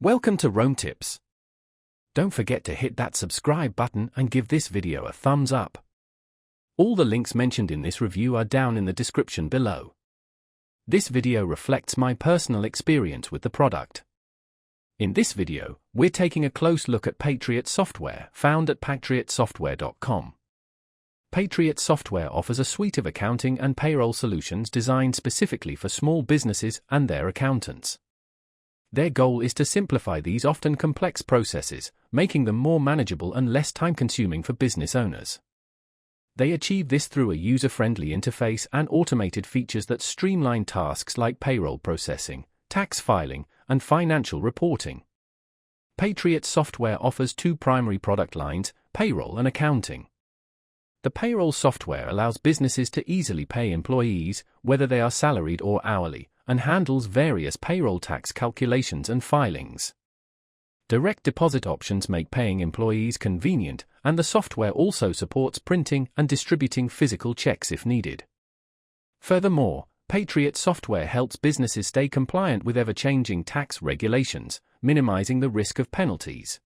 Welcome to Rome Tips. Don't forget to hit that subscribe button and give this video a thumbs up. All the links mentioned in this review are down in the description below. This video reflects my personal experience with the product. In this video, we're taking a close look at Patriot software, found at patriotsoftware.com. Patriot software offers a suite of accounting and payroll solutions designed specifically for small businesses and their accountants. Their goal is to simplify these often complex processes, making them more manageable and less time-consuming for business owners. They achieve this through a user-friendly interface and automated features that streamline tasks like payroll processing, tax filing, and financial reporting. Patriot software offers two primary product lines, payroll and accounting. The payroll software allows businesses to easily pay employees, whether they are salaried or hourly, and handles various payroll tax calculations and filings. Direct deposit options make paying employees convenient, and the software also supports printing and distributing physical checks if needed. Furthermore, Patriot software helps businesses stay compliant with ever-changing tax regulations, minimizing the risk of penalties.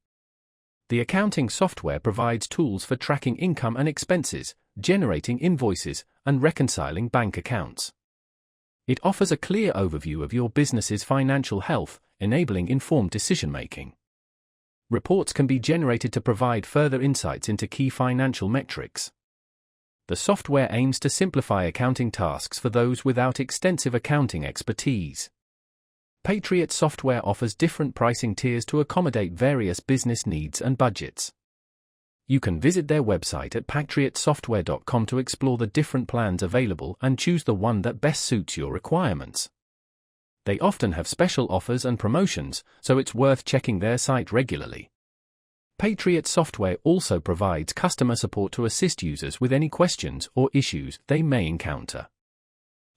The accounting software provides tools for tracking income and expenses, generating invoices, and reconciling bank accounts. It offers a clear overview of your business's financial health, enabling informed decision-making. Reports can be generated to provide further insights into key financial metrics. The software aims to simplify accounting tasks for those without extensive accounting expertise. Patriot software offers different pricing tiers to accommodate various business needs and budgets. You can visit their website at patriotsoftware.com to explore the different plans available and choose the one that best suits your requirements. They often have special offers and promotions, so it's worth checking their site regularly. Patriot software also provides customer support to assist users with any questions or issues they may encounter.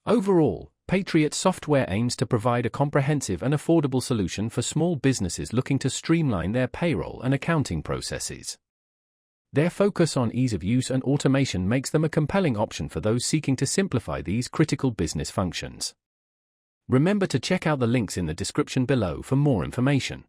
Overall, Patriot software aims to provide a comprehensive and affordable solution for small businesses looking to streamline their payroll and accounting processes. Their focus on ease of use and automation makes them a compelling option for those seeking to simplify these critical business functions. Remember to check out the links in the description below for more information.